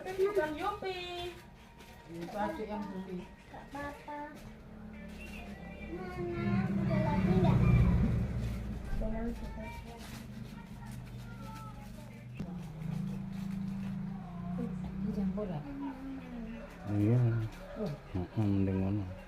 Tapi bukan Yopi. Itu adik yang beli. Gak apa-apa. Mana? Ada lagi nggak? Dengan juga. Dicampur ya? Iya. Oh. Mending ngono.